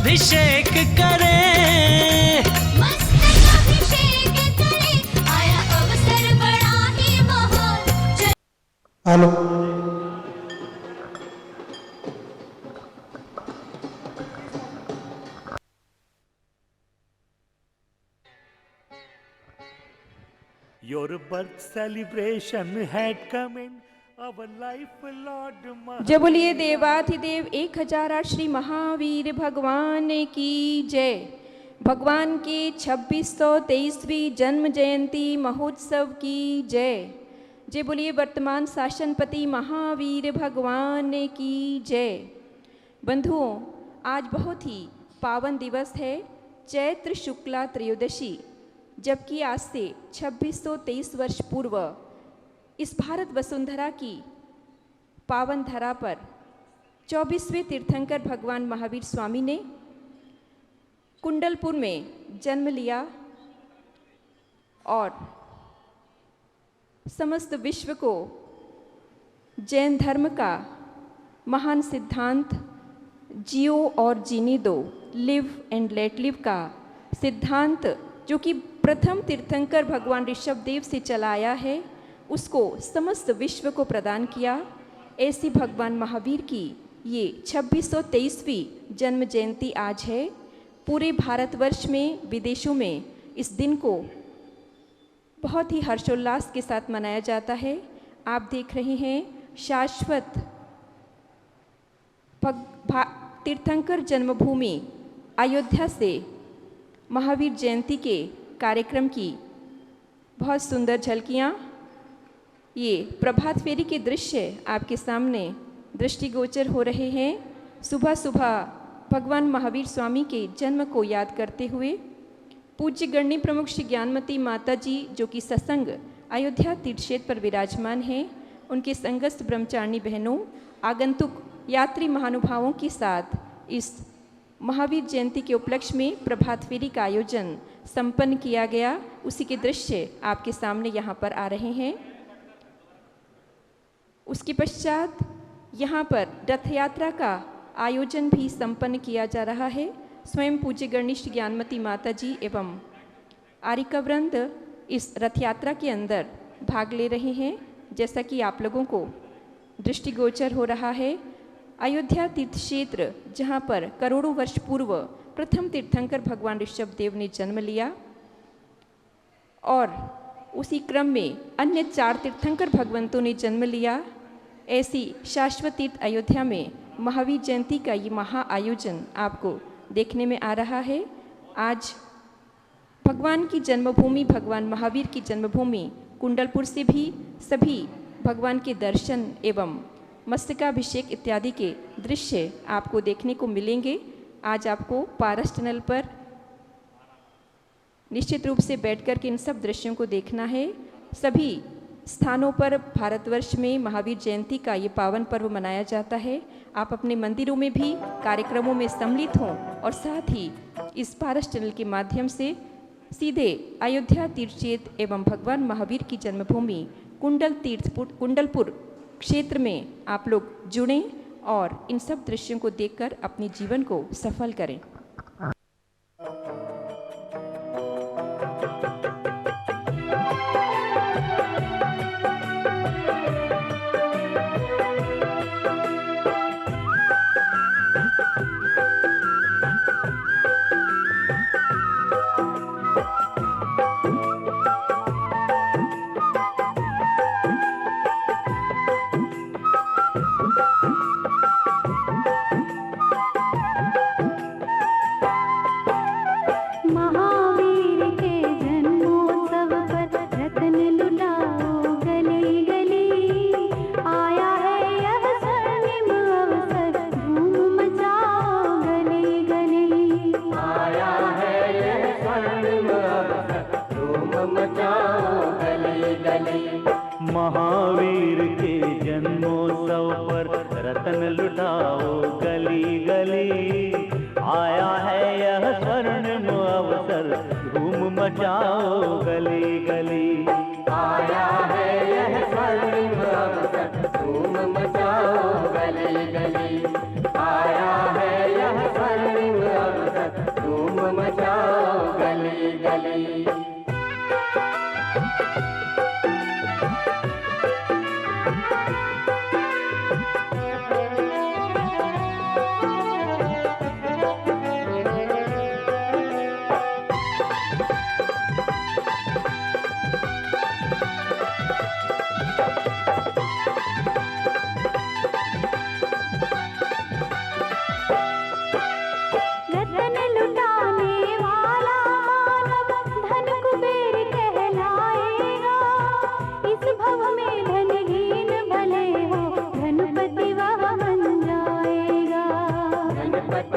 अभिषेक करें, मस्तकाभिषेक करें, आया अवसर बड़ा ही महान। Hello, Your birth celebration had come in our life, Lord Mahadev. जय बोलिए देवाधिदेव 1008 श्री महावीर भगवान की जय। भगवान की 2623वीं जन्म जयंती महोत्सव की जय। जय बोलिए वर्तमान शासनपति महावीर भगवान की जय। बंधुओं, आज बहुत ही पावन दिवस है, चैत्र शुक्ला त्रयोदशी, जबकि आज से 2623 वर्ष पूर्व इस भारत वसुंधरा की पावन धरा पर 24वें तीर्थंकर भगवान महावीर स्वामी ने कुंडलपुर में जन्म लिया और समस्त विश्व को जैन धर्म का महान सिद्धांत जियो और जीने दो, लिव एंड लेट लिव का सिद्धांत जो कि प्रथम तीर्थंकर भगवान ऋषभदेव से चलाया है, उसको समस्त विश्व को प्रदान किया। ऐसी भगवान महावीर की ये 2623वीं जन्म जयंती आज है। पूरे भारतवर्ष में, विदेशों में इस दिन को बहुत ही हर्षोल्लास के साथ मनाया जाता है। आप देख रहे हैं शाश्वत तीर्थंकर जन्मभूमि अयोध्या से महावीर जयंती के कार्यक्रम की बहुत सुंदर झलकियाँ, ये प्रभात फेरी के दृश्य आपके सामने दृष्टिगोचर हो रहे हैं। सुबह सुबह भगवान महावीर स्वामी के जन्म को याद करते हुए पूज्य गणनी प्रमुख श्री ज्ञानमती माता जी, जो कि सत्संग अयोध्या तीर्थ क्षेत्र पर विराजमान हैं, उनके संगस्थ ब्रह्मचारिणी बहनों, आगंतुक यात्री महानुभावों के साथ इस महावीर जयंती के उपलक्ष्य में प्रभात फेरी का आयोजन संपन्न किया गया। उसी के दृश्य आपके सामने यहाँ पर आ रहे हैं। उसके पश्चात यहाँ पर रथ यात्रा का आयोजन भी संपन्न किया जा रहा है। स्वयं पूज्य गणेश ज्ञानमती माता जी एवं आरिका वृंद इस रथ यात्रा के अंदर भाग ले रहे हैं, जैसा कि आप लोगों को दृष्टिगोचर हो रहा है। अयोध्या तीर्थ क्षेत्र, जहाँ पर करोड़ों वर्ष पूर्व प्रथम तीर्थंकर भगवान ऋषभदेव ने जन्म लिया और उसी क्रम में अन्य 4 तीर्थंकर भगवंतों ने जन्म लिया। ऐसी शाश्वत तीर्थ अयोध्या में महावीर जयंती का ये महा आयोजन आपको देखने में आ रहा है। आज भगवान की जन्मभूमि, भगवान महावीर की जन्मभूमि कुंडलपुर से भी सभी भगवान के दर्शन एवं मस्तकाभिषेक इत्यादि के दृश्य आपको देखने को मिलेंगे। आज आपको पारस टनल पर निश्चित रूप से बैठकर के इन सब दृश्यों को देखना है। सभी स्थानों पर भारतवर्ष में महावीर जयंती का ये पावन पर्व मनाया जाता है। आप अपने मंदिरों में भी कार्यक्रमों में सम्मिलित हों और साथ ही इस पारस टनल के माध्यम से सीधे अयोध्या तीर्थ क्षेत्र एवं भगवान महावीर की जन्मभूमि कुंडलपुर क्षेत्र में आप लोग जुड़ें और इन सब दृश्यों को देखकर अपने जीवन को सफल करें। महावीर के जन्मोत्सव पर रतन लुटाओ गली गली, आया है यह स्वर्णिम अवसर, धूम मचाओ गली गली। आया है यह स्वर्णिम अवसर, धूम मचाओ गली गली। आया है यह स्वर्णिम अवसर,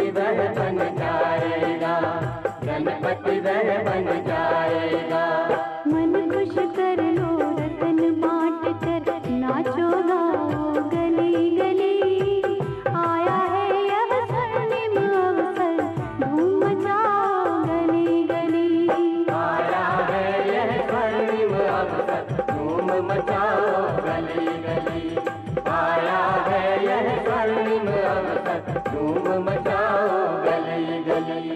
गणपति वह बन जाएगा, गणपति वह बन जाएगा। मन खुश कर लो रतन बांट कर, नाचो गाओ गली गली। आया है यह स्वर्णिम अवसर, धूम मचाओ गली गली। आया है यह स्वर्णिम अवसर, धूम मचाओ गली गली। आया है यह स्वर्णिम अवसर, धूम मचाओ गली गली।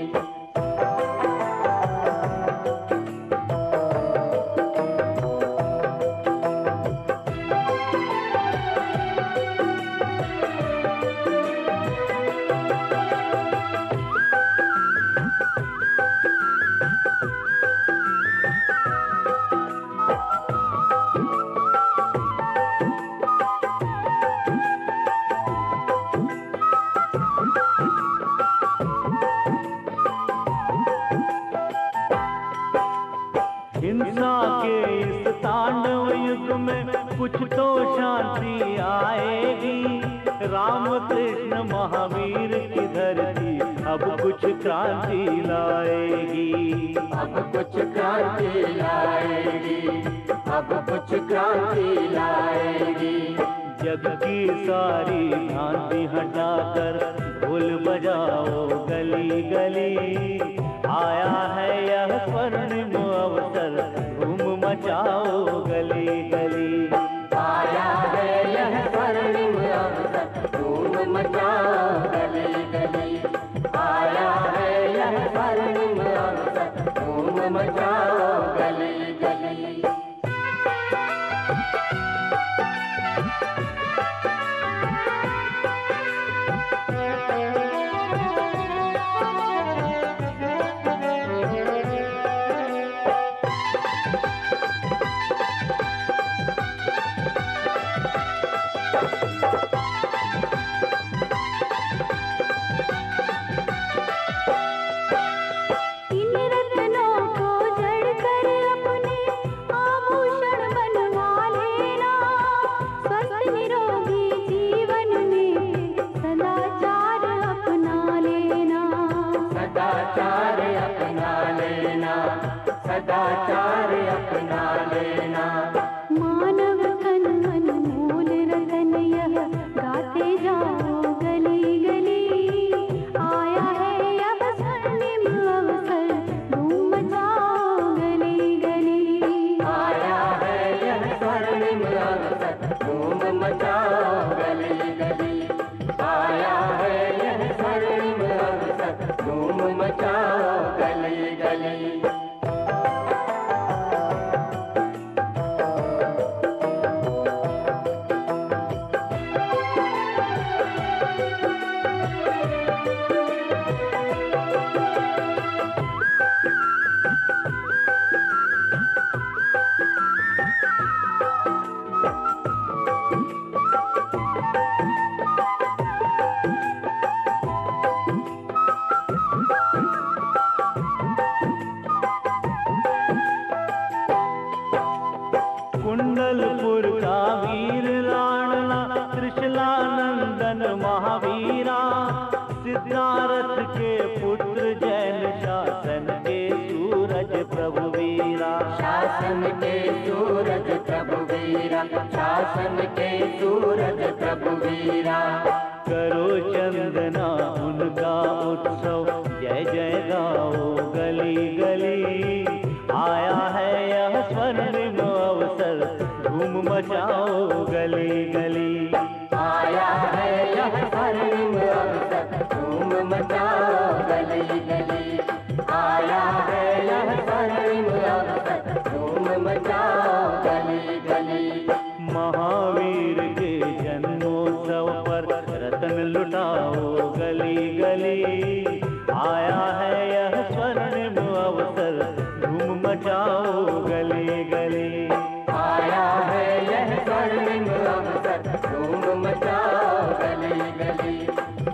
हिंसा के इस तांडव युग में कुछ तो शांति आएगी। राम कृष्ण महावीर की धरती अब कुछ क्रांति लाएगी। अब कुछ क्रांति लाएगी, अब कुछ क्रांति लाएगी। जग की सारी भ्रांति हटाकर ढोल बजाओ गली गली। आया है यह स्वर्णिम अवसर, धूम मचाओ गली गली। आया है यह स्वर्णिम अवसर, धूम मचाओ गली गली। आया है यह स्वर्णिम अवसर, धूम मचाओ गली गली। इन रत्नों को जड़कर अपने आभूषण बनवा लेना। स्वस्थ निरोगी जीवन में सदाचार अपना लेना। सदाचार अपना लेना, सदाचार अपना लेना। मानव तन अनमोल रतन यह, गाते जाओ गली गली। आया है यह स्वर्णिम अवसर, धूम मचाओ गली गली। आया है यह स्वर्णिम अवसर, धूम मचाओ गली गली। आया है यह स्वर्णिम अवसर, धूम मचाओ गली गली। कुंडलपुर का वीर लाडला त्रिशलानंदन महावीरा। सिद्धारथ के पुत्र जैन शासन के सूरज प्रभु वीरा। शासन के सूरज प्रभु वीरा, शासन के सूरज प्रभु वीरा। करो चंदना उनका उत्सव, जय जय गाओ गली गली। आया है यह स्वर्णिम अवसर, धूम मचाओ गली गली। आया है यह स्वर्णिम अवसर, धूम मचाओ गली गली। आया है यह स्वर्णिम अवसर, धूम मचाओ गली गली। महावीर के जन्मोत्सव पर रतन लुटाओ गली गली। आया है यह स्वर्णिम अवसर, धूम मचाओ गली गली। आया है यह स्वर्णिम अवसर, धूम मचाओ गली गली।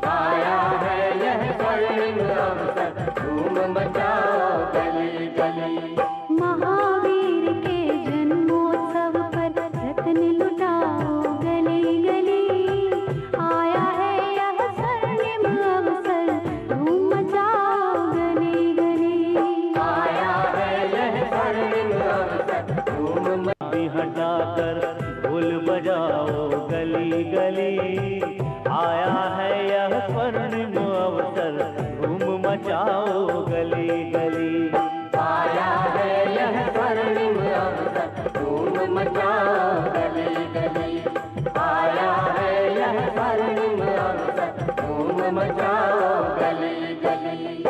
आया है यह स्वर्णिम अवसर, धूम मचाओ गली गली। महावीर के जन्मोत्सव पर रतन लुटाओ गली गली। आया है यह स्वर्णिम अवसर, मचाओ गली गली। आया है यह स्वर्णिम अवसर, धूम मचाओ गली गली। आया है यह स्वर्णिम अवसर, धूम मचाओ गली गली।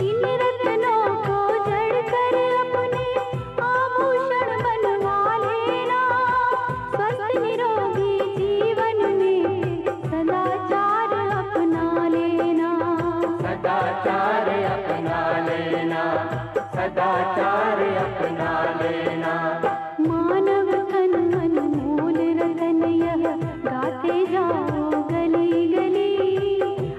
इन रत्नों को जड़कर अपने आभूषण बनवा लेना, स्वस्थ निरोगी जीवन में सदाचार अपना लेना। सदाचार अपना लेना, सदाचार अपना लेना। मानव तन अनमोल रतन यह गाते जाओ गली गली।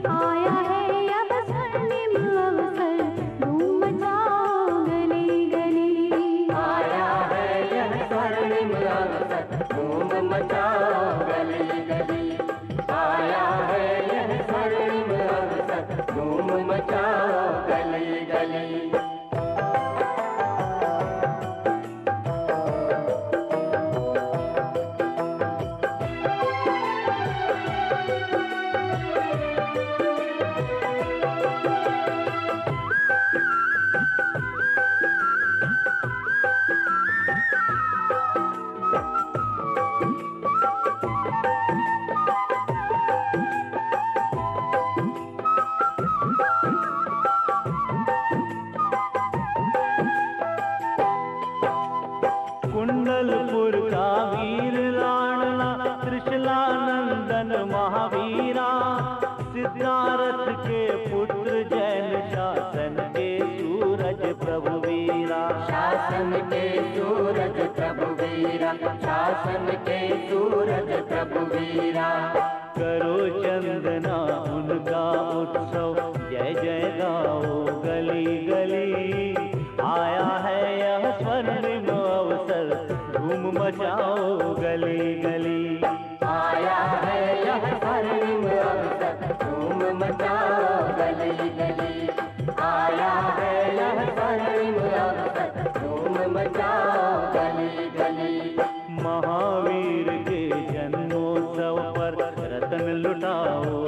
आया है अब स्वर्णिम अवसर, धूम मचाओ गली गली। आया है यह स्वर्णिम अवसर, धूम मचाओ गली गली। आया है यह स्वर्णिम अवसर, धूम मचाओ गली गली। कुंडलपुर का वीर लाडला त्रिशलानंदन महावीरा, सिद्धारथ के पुत्र जैन शासन के सूरज प्रभु वीरा। शासन के सूरज प्रभु वीरा, शासन के सूरज प्रभु वीरा। करो चंदना उनका उत्सव, जय जय गाओ गली गली। आया है यह स्वर्णिम अवसर, धूम मचाओ गली गली। आया है यह स्वर्णिम अवसर, धूम मचाओ गली गली। आया है यह स्वर्णिम अवसर, धूम मचाओ गली गली। महावीर के जन्मोत्सव पर रतन लुटाओ।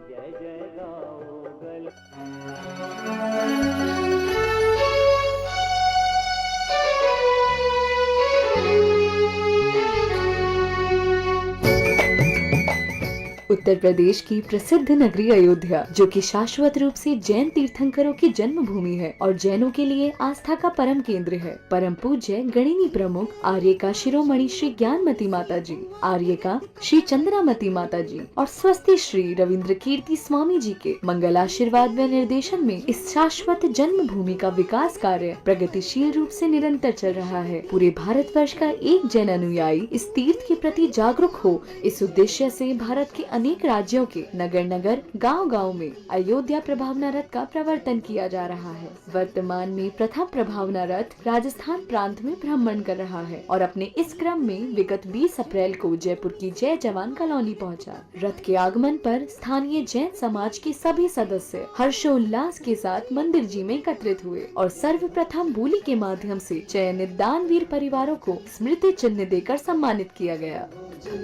जय जय गाओ गली। उत्तर प्रदेश की प्रसिद्ध नगरी अयोध्या, जो कि शाश्वत रूप से जैन तीर्थंकरों की जन्मभूमि है और जैनों के लिए आस्था का परम केंद्र है। परम पूज्य गणिनी प्रमुख आर्य का शिरोमणि श्री ज्ञानमती माता जी, आर्य का श्री चंद्रामती माता जी और स्वस्ति श्री रविंद्र कीर्ति स्वामी जी के मंगल आशीर्वाद व निर्देशन में इस शाश्वत जन्मभूमि का विकास कार्य प्रगतिशील रूप से निरंतर चल रहा है। पूरे भारतवर्ष का एक जैन अनुयायी इस तीर्थ के प्रति जागरूक हो, इस उद्देश्य से भारत के अनेक राज्यों के नगर नगर गांव-गांव में अयोध्या प्रभावना रथ का प्रवर्तन किया जा रहा है। वर्तमान में प्रथम प्रभावना रथ राजस्थान प्रांत में भ्रमण कर रहा है और अपने इस क्रम में विगत 20 अप्रैल को जयपुर की जय जवान कॉलोनी पहुंचा। रथ के आगमन पर स्थानीय जैन समाज के सभी सदस्य हर्षोल्लास के साथ मंदिर जी में एकत्रित हुए और सर्वप्रथम बोली के माध्यम से चयनित दानवीर परिवारों को स्मृति चिन्ह देकर सम्मानित किया गया।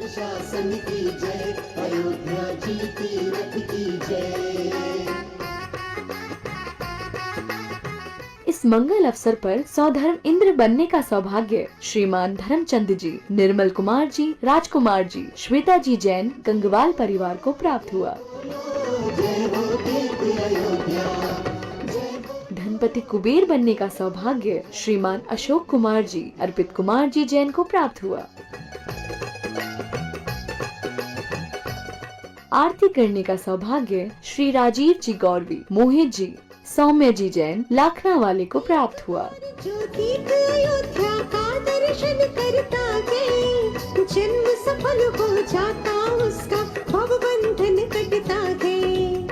शासन की जय, अयोध्या जी की रथ की जय। इस मंगल अवसर पर सौधर्म इंद्र बनने का सौभाग्य श्रीमान धर्मचंद जी, निर्मल कुमार जी, राजकुमार जी, श्वेता जी जैन गंगवाल परिवार को प्राप्त हुआ। धनपति कुबेर बनने का सौभाग्य श्रीमान अशोक कुमार जी, अर्पित कुमार जी जैन को प्राप्त हुआ। आरती करने का सौभाग्य श्री राजीव जी गौरवी, मोहित जी, सौम्य जी जैन लाखना वाले को प्राप्त हुआ। अयोध्या का दर्शन करता गए, जन्म सफल हो जाता उसका, भव बंधन कटता गए।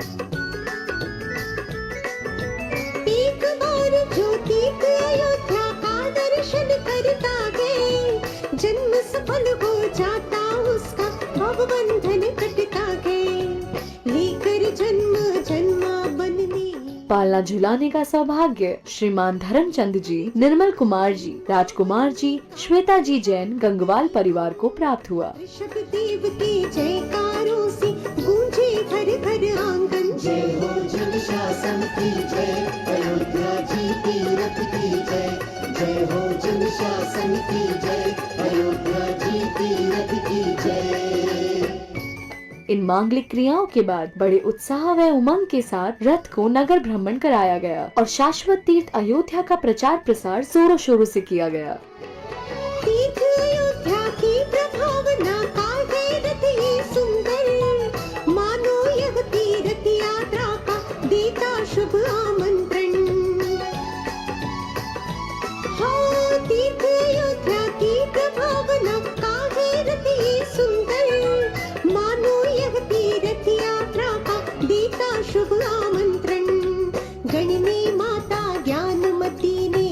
पालना झुलाने का सौभाग्य श्रीमान धर्मचंद जी, निर्मल कुमार जी, राजकुमार जी, श्वेता जी जैन गंगवाल परिवार को प्राप्त हुआ। ऋषभ देव के जयकारों से गूंजे घर घर आंगन। जय हो जन शासन की जय, अयोध्या जी तीरथ की जय। जय हो जन शासन की जय, अयोध्या जी तीरथ की जय। इन मांगलिक क्रियाओं के बाद बड़े उत्साह व उमंग के साथ रथ को नगर भ्रमण कराया गया और शाश्वत तीर्थ अयोध्या का प्रचार प्रसार जोरों शोरों से किया गया। तीर्थ अयोध्या की प्रभावना का है रथ ये सुंदर, मानो यह तीर्थ यात्रा का देता शुभ आमंत्रण। हाँ, तीर्थ अयोध्या की प्रभावना का है रथ ये सुंदर, मानो यह तीर्थ यात्रा का देता शुभ आमंत्रण। गणने माता ज्ञानमती ने,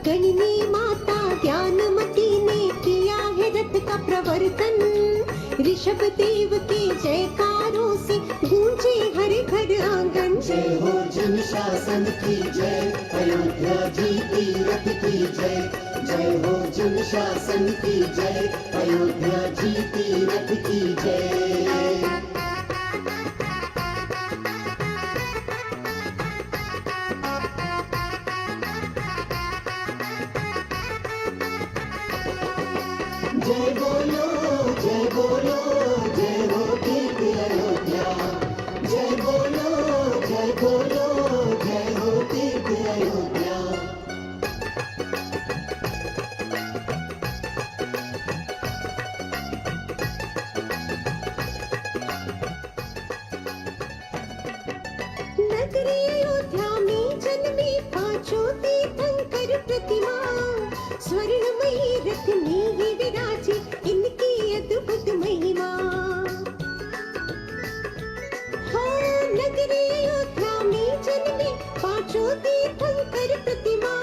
गणने माता ज्ञानमती ने किया है रथ का प्रवर्तन। ऋषभ देव के जयकारों से गूंजे हर घर आंगन। जय हो जन शासन की जय, अयोध्या जी तीरथ की जय। जय हो जन शासन की जय, अयोध्या जी तीरथ की जय। जय बोलो जय बोलो, जय हो तीर्थ अयोध्या। जय बोलो जय बोलो, जय हो तीर्थ अयोध्या। नगरी अयोध्या में जन्मी पांचों तीर्थंकर प्रतिमा। स्वर्णमयी रथ में ही विराजे इनकी अद्भुत महिमा। हाँ, नगरी अयोध्या में जन्मी पांचों तीर्थंकर प्रतिमा।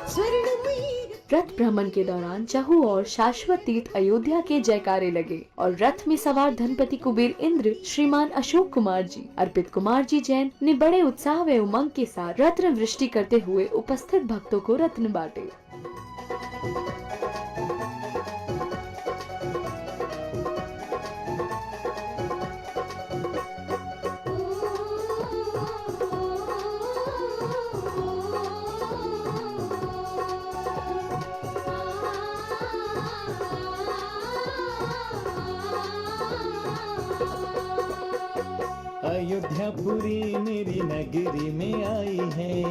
स्वर्णमयी रथ भ्रमण के दौरान चहु और शाश्वत तीर्थ अयोध्या के जयकारे लगे और रथ में सवार धनपति कुबेर इंद्र श्रीमान अशोक कुमार जी, अर्पित कुमार जी जैन ने बड़े उत्साह व उमंग के साथ रत्न वृष्टि करते हुए उपस्थित भक्तों को रत्न बांटे। अयोध्यापुरी मेरी नगरी में आई है।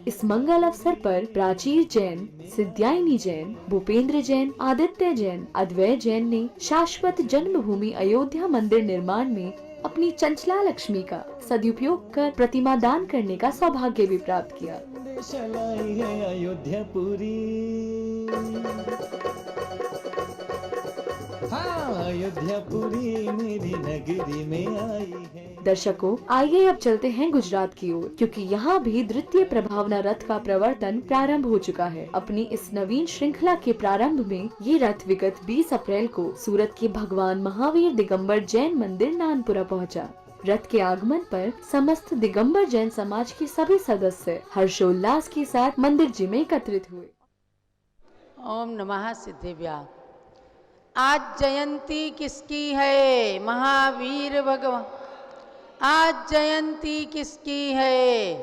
इस मंगल अवसर पर प्राचीर जैन, सिद्ध्यायनी जैन, भूपेंद्र जैन, आदित्य जैन, अद्वैय जैन ने शाश्वत जन्मभूमि अयोध्या मंदिर निर्माण में अपनी चंचला लक्ष्मी का सदुपयोग कर प्रतिमा दान करने का सौभाग्य भी प्राप्त किया। चलाई है अयोध्यापुरी, हाँ अयोध्यापुरी मेरी नगरी में आई है। दर्शकों, आइए अब चलते हैं गुजरात की ओर, क्योंकि यहाँ भी द्वितीय प्रभावना रथ का प्रवर्तन प्रारंभ हो चुका है। अपनी इस नवीन श्रृंखला के प्रारंभ में ये रथ विगत 20 अप्रैल को सूरत के भगवान महावीर दिगंबर जैन मंदिर नानपुरा पहुँचा। रथ के आगमन पर समस्त दिगंबर जैन समाज के सभी सदस्य हर्षोल्लास के साथ मंदिर जी में एकत्रित हुए। ओम नमः सिद्धिव्या। आज जयंती किसकी है? महावीर भगवान। आज जयंती किसकी है?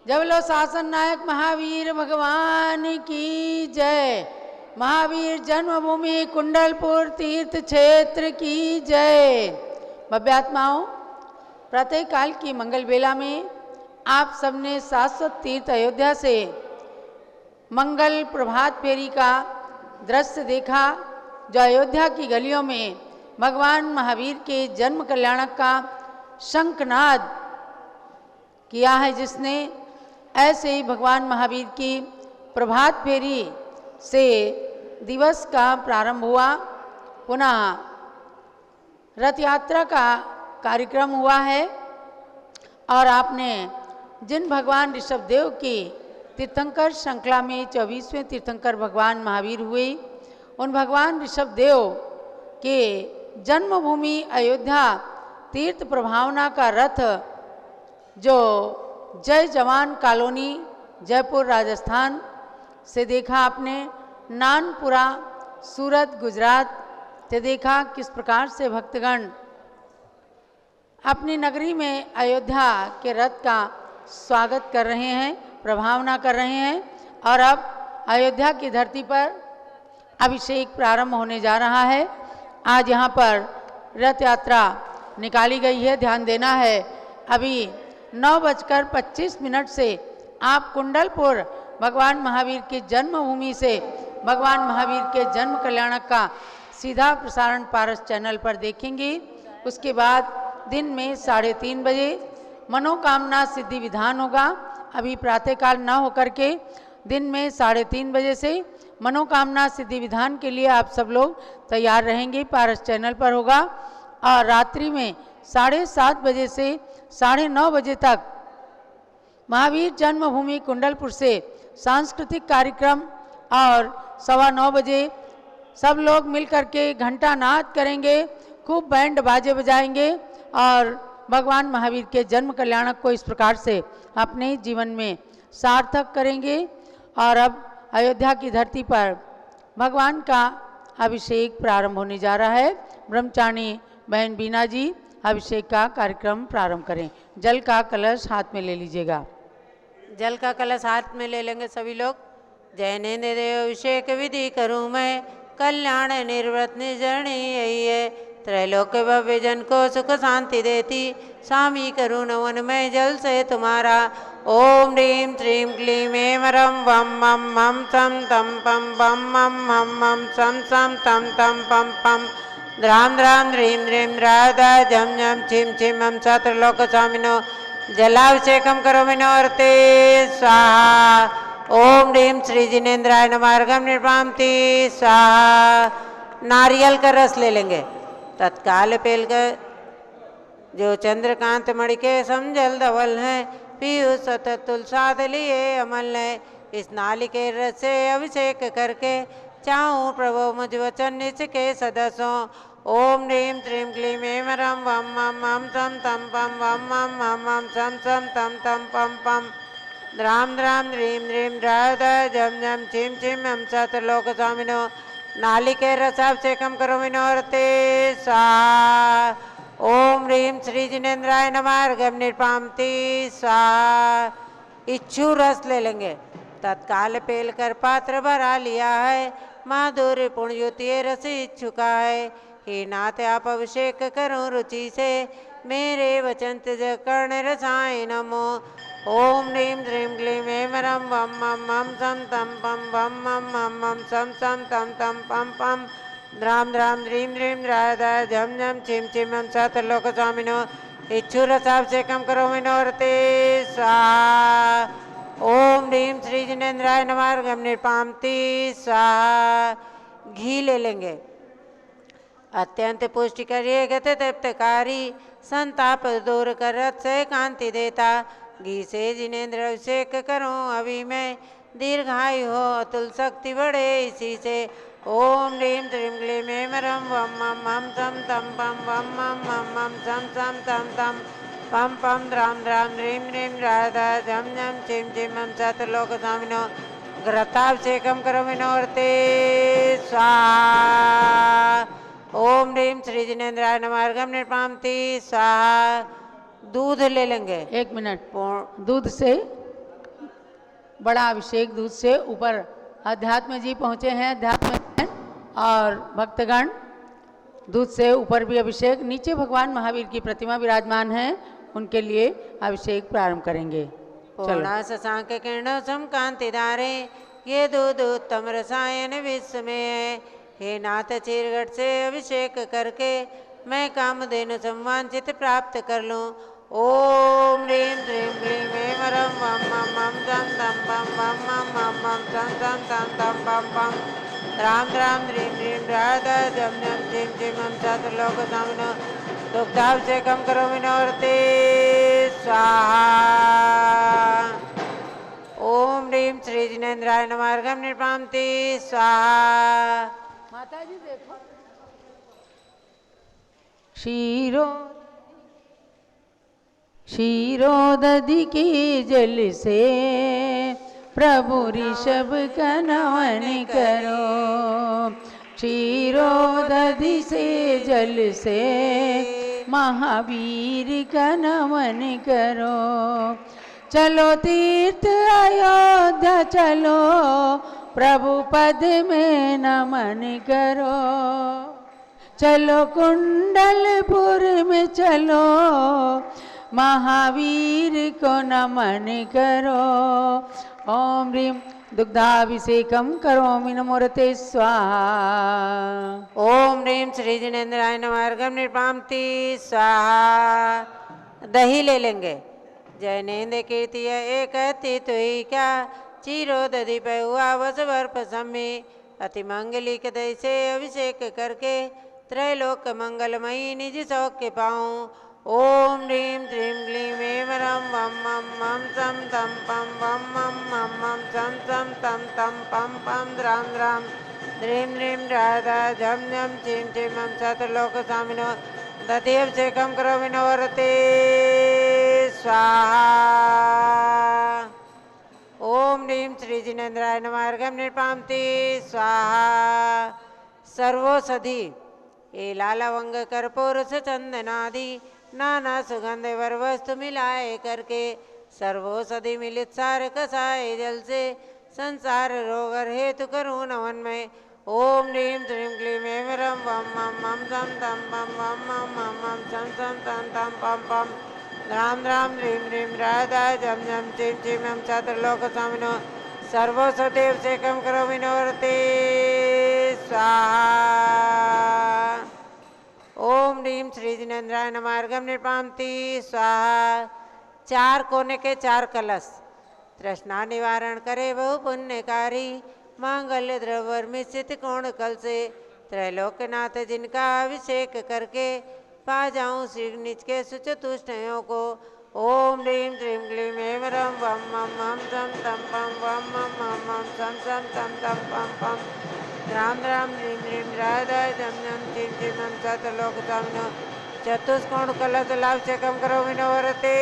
जब लो शासन नायक महावीर भगवान की जय। महावीर जन्मभूमि कुंडलपुर तीर्थ क्षेत्र की जय। भव्यात्माओं, प्रातः काल की मंगल बेला में आप सबने शाश्वत तीर्थ अयोध्या से मंगल प्रभात फेरी का दृश्य देखा, जो अयोध्या की गलियों में भगवान महावीर के जन्म कल्याणक का शंखनाद किया है, जिसने ऐसे ही भगवान महावीर की प्रभात फेरी से दिवस का प्रारंभ हुआ। पुनः रथ यात्रा का कार्यक्रम हुआ है और आपने जिन भगवान ऋषभदेव की तीर्थंकर श्रृंखला में 24वें तीर्थंकर भगवान महावीर हुए, उन भगवान ऋषभदेव कि जन्मभूमि अयोध्या तीर्थ प्रभावना का रथ जो जय जवान कॉलोनी जयपुर राजस्थान से देखा आपने, नानपुरा सूरत गुजरात से देखा किस प्रकार से भक्तगण अपनी नगरी में अयोध्या के रथ का स्वागत कर रहे हैं, प्रभावना कर रहे हैं। और अब अयोध्या की धरती पर अभिषेक प्रारंभ होने जा रहा है। आज यहाँ पर रथ यात्रा निकाली गई है, ध्यान देना है। अभी 9:25 से आप कुंडलपुर भगवान महावीर की जन्मभूमि से भगवान महावीर के जन्म कल्याणक का सीधा प्रसारण पारस चैनल पर देखेंगे। उसके बाद दिन में 3:30 बजे मनोकामना सिद्धि विधान होगा। अभी प्रातःकाल न होकर के दिन में 3:30 बजे से मनोकामना सिद्धि विधान के लिए आप सब लोग तैयार रहेंगे, पारस चैनल पर होगा। और रात्रि में 7:30 बजे से 9:30 बजे तक महावीर जन्मभूमि कुंडलपुर से सांस्कृतिक कार्यक्रम और 9:15 बजे सब लोग मिलकर के घंटा नाद करेंगे, खूब बैंड बाजे बजाएंगे और भगवान महावीर के जन्म कल्याणक को इस प्रकार से अपने जीवन में सार्थक करेंगे। और अब अयोध्या की धरती पर भगवान का अभिषेक प्रारंभ होने जा रहा है। ब्रह्मचारिणी बहन बीना जी अभिषेक का कार्यक्रम प्रारंभ करें। जल का कलश हाथ में ले लीजिएगा। जल का कलश हाथ में ले लेंगे सभी लोग। जैनेन्द्र देव अभिषेक विधि करूँ मैं, कल्याण निर्व्रत निर्जरणी यही है। त्रैलोक भव्य जन को सुख शांति देती, स्वामी करूँ नवन में जल से तुम्हारा। ओम ह्रीं श्रीं क्लीं ऐं रं वं मं मं सं तं पं पं मं मं मं सं सं तं तं पं पं द्रां द्रां ह्रीं ह्रीं राधा जं जं छिं छिं सत्रलोक स्वामिनो जलाभिषेकं करोमि नवर्ते स्वाहा। ओम ह्रीं श्री जिनेन्द्राय नमः अर्घ्यं निर्वापति स्वाहा। नारियल का रस ले लेंगे। तत्काल पेल कर जो चंद्रकांत मणि के समजल धवल है, पीयूष सतत तुलसाद लिए अमल है। इस नालिके रस से अभिषेक करके चाहूँ प्रभु मुझ वचन निच के सदस्यों। ओम ह्रीं श्रीं क्लीं ऐं रं वं मं मं सं तं पं वं मं मं मं सं सं तं तं पं पं द्रां द्रां ह्रीं ह्रीं राधा जं जं छिं छिं सत्रलोक स्वामिनो नालिके रसाभिषेकं करोमि नवर्ते स्वाहा। ओम ह्रीं श्री जिनेन्द्राय नमः अर्घ्यं निर्वापति स्वाहा। इच्छु रस ले लेंगे। तत्काल पेल कर पात्र भरा लिया है, माधुर्य पुण्ययुति रस इच्छुका है। हे नाथ आप अभिषेक करो रुचि से, मेरे वचन त्यज कर्ण रसाय नमो। ओम ह्रीं श्रीं क्लीं ऐं रं वं मं मं सं तं पं वं मं मं मं सं सं तं तं पं पं द्रां द्रां ह्रीं ह्रीं राधा झं झं छिं छिं सत्रलोक स्वामिनो इच्छु रसाभिषेकं करोमि नवर्ते स्वाहा। ओम ह्रीं श्री जिनेन्द्राय नमः अर्घ्यं निर्वापति स्वाहा। घी ले लेंगे। अत्यंत पुष्टिकर ये गत तृप्तकारी, संताप दूर कर रथ से कांति देता। घी से जिनेन्द्र अभिषेक करूं अभी मैं, दीर्घायु हो अतुल शक्ति बढ़े इसी से। ओम ह्रीं श्रीं क्लीं ऐं रं वं मं मं सं तं पं वं मं मं मं सं सं तं तं पं पं द्रां द्रां ह्रीं ह्रीं राधा झं झं छिं छिं सत्रलोक स्वामिनो घृताभिषेकं करोमि नवर्ते स्वाहा। ओम ह्रीं श्री जिनेन्द्राय नमः अर्घ्यं निर्वापति स्वाहा। दूध ले लेंगे। 1 मिनट। दूध से बड़ा अभिषेक, दूध से ऊपर अध्यात्म जी पहुँचे हैं, अध्यात्म और भक्तगण दूध से ऊपर भी अभिषेक। नीचे भगवान महावीर की प्रतिमा विराजमान है, उनके लिए अभिषेक प्रारंभ करेंगे। पूर्णा शशांक किरणों सम कांति धारे, ये दूध उत्तम रसायन विश्व में है। हे नाथ चीरगढ़ से अभिषेक करके मैं कामधेनु संवांचित प्राप्त कर लूँ। ओम ह्रीं श्रीं क्लीं ऐं रं वं मं मं सं तं पं वं मं मं मं सं सं तं तं पं पं द्रां द्रां ह्रीं ह्रीं राधा झं झं छिं छिं सत्रलोक स्वामिनो दुग्धाभिषेकं करोमि नवर्ते स्वाहा। ओम ह्रीं श्री जिनेन्द्राय नमः अर्घ्यं निर्वापति स्वाहा। माता जी देखो, क्षीरोदधि की जल से प्रभु ऋषभ का नमन करो। क्षीरोदधि से जल से महावीर का नमन करो। चलो तीर्थ अयोध्या चलो, प्रभु पद में नमन करो। चलो कुंडलपुर में चलो, महावीर को नमन करो। ओम ह्रीं दुग्धाभिषेकम करोमि नमोरते स्वाहा। ओम ह्रीं श्री जिनेन्द्राय नमः अर्घ्यं निर्पामति स्वाहा। दही ले लेंगे। जयनेन्द्र कीर्ति एक अति तुई क्या, चीरोदधि पे हुआ वस वर्प सम्मी। अति मंगली के दही से अभिषेक करके त्रैलोक मंगलमयी निज सौख्य पाऊं। ओम ह्रीं श्रीं क्लीं ऐं रं वं मं मं सं तं पं वं मं मं मं सं सं तं तं पं पं द्रां द्रां ह्रीं ह्रीं राधा झं झं चिं चिं सतलोकसामिनो दधिभिषेकं करोमि नवरते स्वाहा। ओम ह्रीं श्री जिनेन्द्राय नमः अर्घ्यं निर्पामति स्वाहा। सर्वोषधि ये लालवंग कर्पूर से चंदनादि नाना सुगंध वर वस्तु मिलाए करके सर्वोषधि मिलित सार कसाए जल से संसार रोगर हेतु करूँ नमन में। ओम ह्रीं श्रीं क्लीं ऐं रं वं मं मं सं तं पं वं मं मं मं सं सं तं तं पं पं द्रां द्रां ह्रीं ह्रीं राधा झं झं चिं चिं सतलोकसामिनो सर्वोषधेभिषेकं करोमि नवरते स्वाहा। ओम ह्रीं श्री जिनेन्द्राय नमः अर्घ्यं निर्पामति स्वाहा। 4 कोने के 4 कलश तृष्णा निवारण करे बहु पुण्यकारी। मांगल्य द्रव्य मिश्रित कोण कल से त्रैलोकनाथ जिनका अभिषेक करके पा जाऊं श्री निज के सुचतुष्टयों को। ओम ह्रीं श्रीं क्लीं ऐं रं वं मं मं सं तं पं वं मं मं मं सं सं तं तं पं पं द्रां द्रां ह्रीं ह्रीं राधा झं झं चिं चिं सतलोकसामिनो चतुष्कोण कलश लाभिषेकं करोमि नवरते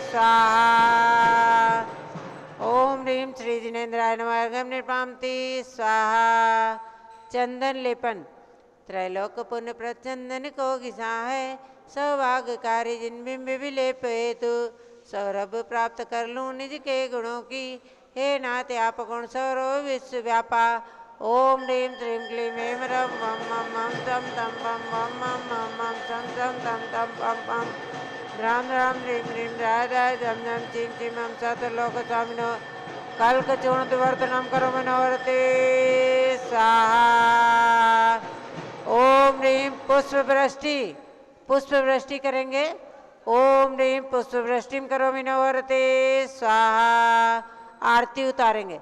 स्वाहा। ओम ह्रीं श्री जिनेन्द्राय नमः अर्घ्यं निर्पामति स्वाहा। चंदन लेपन त्रैलोक पुण्य प्रचंदन को घिसा है। सौभाग्यकारी जिन बिंब विलेप हेतु सौरभ प्राप्त कर लूँ निज के गुणों की। हे नाथ आप गुण सौरभ विश्व व्यापा। ओम ह्रीं श्रीं क्लीं ऐं रं वं मं मं सं तं पं वं मं मं मं सं सं तं तं पं पं द्रां द्रां ह्रीं ह्रीं राधा झं झं चिं चिं सतलोकसामिनो कल्कचूर्णवर्तनं करोमि नवरते स्वाहा। ओम ह्रीं पुष्पवृष्टि करेंगे। ओम ह्रीं पुष्पवृष्टिं करोमि नवरते स्वाहा। आरती उतारेंगे।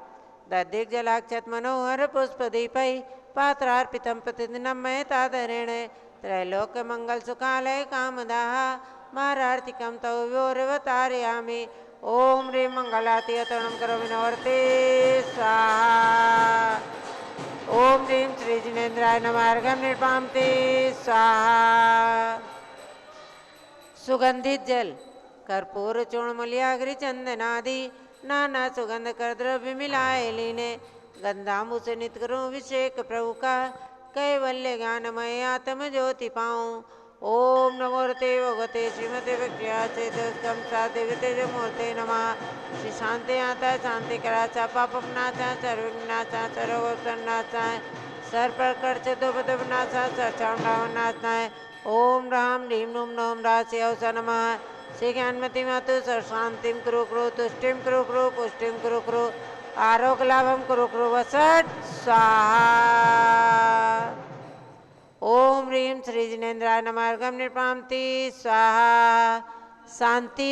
दधिक जलाक्षत मनोहर पुष्प दीपै पात्रार्पितं प्रतिदिनं मयतादरेण त्रैलोक मंगल सुखालय कामदाः मारार्तिकं तव विवोरवतारयामि। ओम ह्रीं मंगलाति अतरणं करोमि नवरते स्वाहा। ओम ह्रीं श्री जिनेन्द्राय नमः अर्घ्यं निर्पामति स्वाहा। सुगंधित जल कर्पूर चूर्ण मूल्याग्रि चंदनादि नाना सुगंध कर द्रव्य मिलाए लीने। गंधामु से नित करूं अभिषेक प्रभु का कैवल्य ज्ञानमय आत्म ज्योति पाऊं। ओम नमोरते भगवते श्रीमते विक्रियाचे दस्कम सादेवते मूर्ते नमः। श्री शांति आता शांति कराचा पापनाचा सर्वनाचा सर्वनाचा सर पर कर्च दुबदबनाचा सरचावनाचा। ओम राम ह्रीं नूं नोम राशि अवसा नमः। श्री ज्ञानमती मातु सर शांतिं कुरु कुरु तुष्टिं कुरु कुरु पुष्टिं कुरु कुरु आरोग्य लाभं कुरु कुरु वसट स्वाहा। ओम ह्रीं श्री जिनेन्द्राय नमः अर्घ्यं निर्पामति स्वाहा। शांति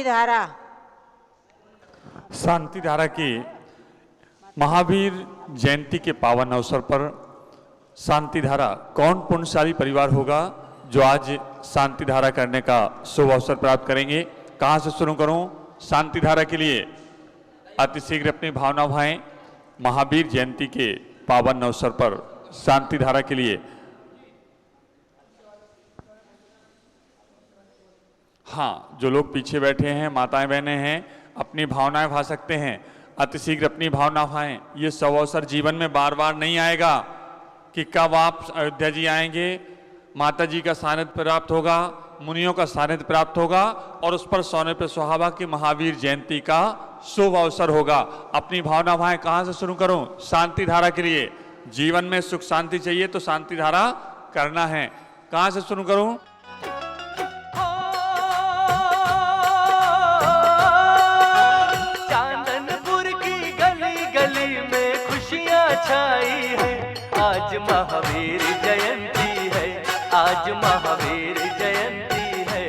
धारा की महावीर जयंती के पावन अवसर पर शांति धारा कौन पुण्यशाली परिवार होगा जो आज शांति धारा करने का शुभ अवसर प्राप्त करेंगे। कहाँ से शुरू करूं? शांति धारा के लिए अतिशीघ्र अपनी भावना भाएं। महावीर जयंती के पावन अवसर पर शांति धारा के लिए हाँ, जो लोग पीछे बैठे हैं, माताएं बहनें हैं, अपनी भावनाएं भा सकते हैं, अतिशीघ्र अपनी भावना भाएं। ये सब अवसर जीवन में बार बार नहीं आएगा कि कब आप अयोध्या जी आएंगे, माता जी का सानिध्य प्राप्त होगा, मुनियों का सानिध्य प्राप्त होगा और उस पर सोने पे सुहागा की महावीर जयंती का शुभ अवसर होगा। अपनी भावना भाएं। कहाँ से शुरू करूं? शांति धारा के लिए। जीवन में सुख शांति चाहिए तो शांति धारा करना है। कहाँ से शुरू करूं? चांदनपुर की गली गली में खुशियां छाई है, आज महावीर जयंती है, आज महावीर जयंती है,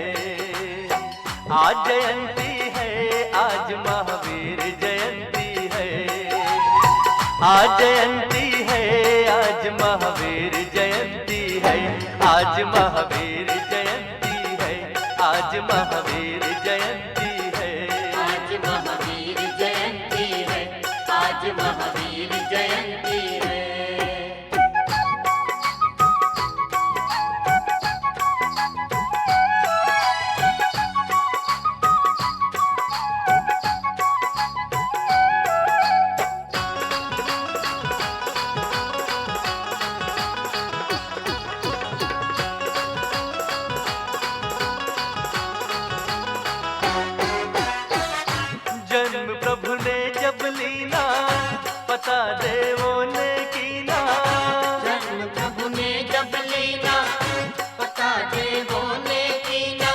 आज जयंती है, आज महावीर जयंती है, आज जयंती है, आज महावीर जयंती है, आज महावीर जयंती है, आज महावीर जयंती है, आज महावीर जयंती है, आज महावीर जयंती है। जन्म प्रभु ने जब लीना, पता देवों ने कीना, जन्म प्रभु ने जब लीना, पता देवों ने कीना,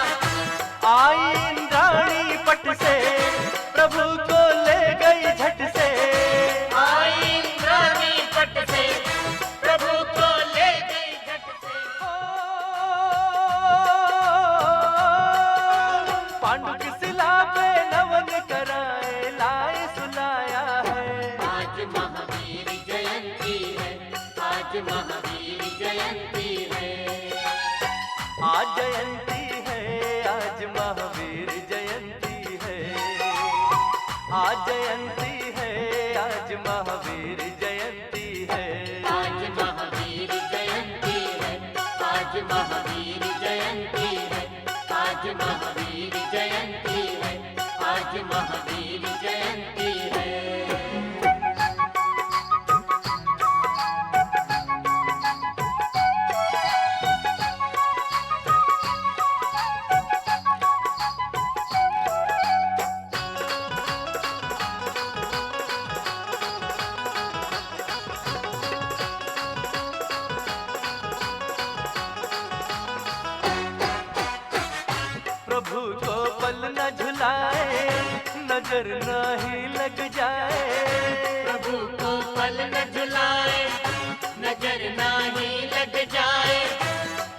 आई इंद्राणी पट से प्रभु को ले गई झट से, आई इंद्राणी पट से प्रभु को ले गई झट से। पांडु की शिला पे नवन कराए लाए सुनाया है, आज महावीर जयंती है, आज महावीर जयंती है, आज जयंती है, आज महावीर जयंती है, आज जयंती है, आज महावीर जयंती है, आज महावीर जयंती है, आज महावीर जयंती है, आज महावीर जयंती है, आज महावीर जयंती है। प्रभु को पल न झुलाए, नजर नहीं लग जाए, प्रभु को पल न झुलाए, नजर नाही लग जाए,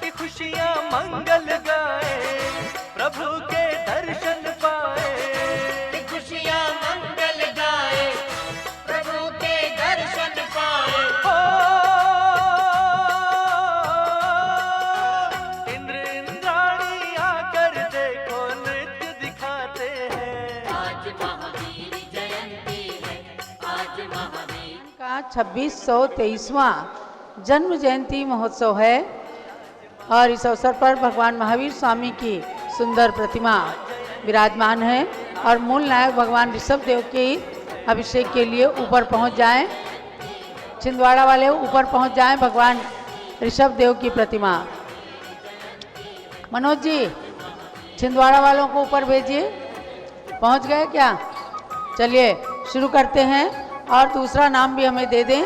कि खुशियाँ मंगल गाए, प्रभु के दर्शन पाए, कि खुशियाँ मंगल गाए, प्रभु के दर्शन पाए। इंद्र इंद्राणी आकर देखो नृत्य दिखाते हैं, आज महावीर जयंती है, आज महावीर का 2623वां जन्म जयंती महोत्सव है और इस अवसर पर भगवान महावीर स्वामी की सुंदर प्रतिमा विराजमान है और मूल नायक भगवान ऋषभ देव के अभिषेक के लिए ऊपर पहुंच जाएं। छिंदवाड़ा वाले ऊपर पहुंच जाएं। भगवान ऋषभ देव की प्रतिमा। मनोज जी, छिंदवाड़ा वालों को ऊपर भेजिए। पहुंच गए क्या? चलिए शुरू करते हैं और दूसरा नाम भी हमें दे दें।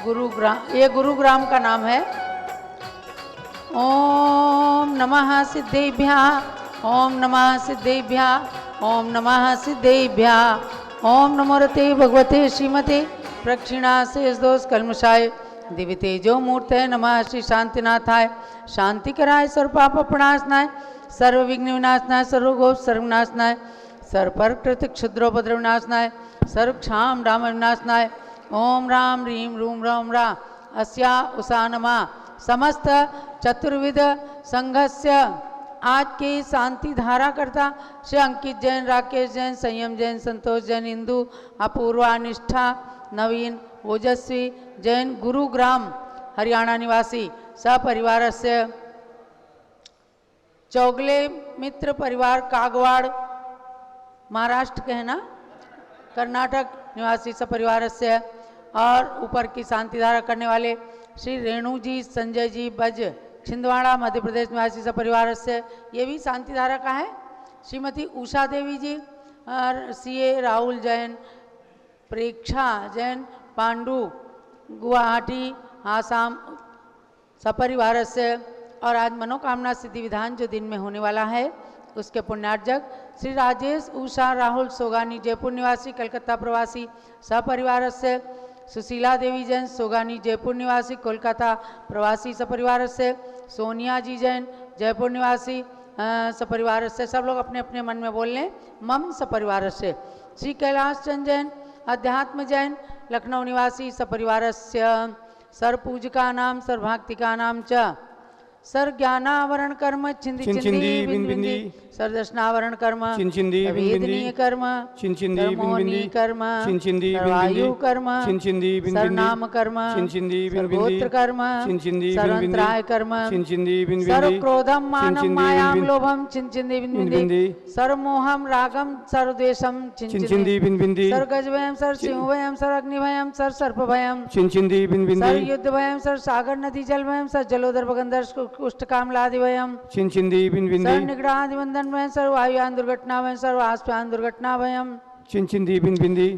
गुरुग्राम, ये गुरुग्राम का नाम है। ओम नमः सिद्धेभ्यः, ओम नमः सिद्धेभ्यः, ओम नमः सिद्धेभ्यः, ओम नमो रते भगवते श्रीमते प्रक्षिणाशेष दोष कल्मषाय दिव्य तेजो मूर्ते नमः श्री शांतिनाथाय शांति कराय सर्वपाप प्रणाशनाय सर्व विघ्न विनाशनाय सर्वगोप सर्वनाशनाय सर्वप्रकृत क्षुद्रोपद्रव विनाशनाय सर्वक्षाम राम विनाशनाय ओम राम ह्रीम रूम राम रा अस्या उषानमा समस्त चतुर्विध संघस्य आज के शांति धारा करता श्री अंकित जैन, राकेश जैन, संयम जैन, संतोष जैन, इंदु अपूर्वा, निष्ठा, नवीन, ओजस्वी जैन गुरुग्राम हरियाणा निवासी सपरिवारस्य चौगले मित्र परिवार कागवाड़ महाराष्ट्र के है ना, कर्नाटक निवासी सपरिवार से, और ऊपर की शांति धारा करने वाले श्री रेणु जी संजय जी बज छिंदवाड़ा मध्य प्रदेश निवासी सपरिवार से, ये भी शांति धारा का है। श्रीमती उषा देवी जी और सीए राहुल जैन, प्रेक्षा जैन पांडु गुवाहाटी आसाम सपरिवार से। और आज मनोकामना सिद्धि विधान जो दिन में होने वाला है उसके पुण्यार्जक श्री राजेश उषा राहुल सोगानी जयपुर निवासी कलकत्ता प्रवासी सपरिवार से, सुशीला देवी जैन सोगानी जयपुर निवासी कोलकाता प्रवासी सपरिवार से, सोनिया जी जैन जयपुर निवासी सपरिवार से। सब लोग अपने अपने मन में बोल लें मम सपरिवार से। श्री कैलाश चंद जैन अध्यात्म जैन लखनऊ निवासी सपरिवार से। सर पूजका नाम सर भक्तिका नाम च सर ज्ञानावरण कर्म छिंदी छिंदी बिंदी बिंदी, सर दर्शनावरण कर्म वेदनीय कर्म मोहनी कर्म वायु कर्म सर नाम कर्म सर गोत्र कर्म सर अंतराय कर्म सर क्रोधम मानम मायाम लोभम छिंदी बिंदी, सर मोहम रागम सर द्वेषम छिंदी बिंदी, सर गज भयम सर सिंह भयम सर अग्नि भयम सर सर्प भयम सर युद्ध भयम सर सागर नदी जल भयम सर जलोदर बगंदर कुष्ठ कामलादि भयम सर निगड़ादि बंधन भयम सर वायुयान दुर्घटना भयम सर आस्पयान दुर्घटना भयम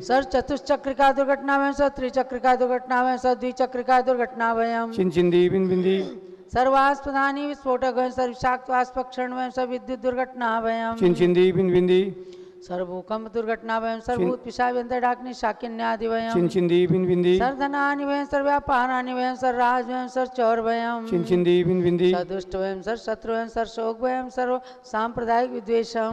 सर चतुष्चक्रिका दुर्घटना भयम सर त्रिचक्रिका दुर्घटना भयम सर द्विचक्रिका दुर्घटना भयम सर्वास्पदानी विस्फोटक भयम सर विषाक्त वाष्पक्षण भयम सर विद्युत दुर्घटना भयम सर भूकंप दुर्घटना भयम सर भूत पिशाच व्यंतर डाकनी शाकिन्यादि भयम सर धनानि भयम सर व्यापारानि भयम सर राज भयम सर चौर भयम सर दुष्ट भयम सर शत्रु भयम सर शोक भयम सर सांप्रदायिक विद्वेषम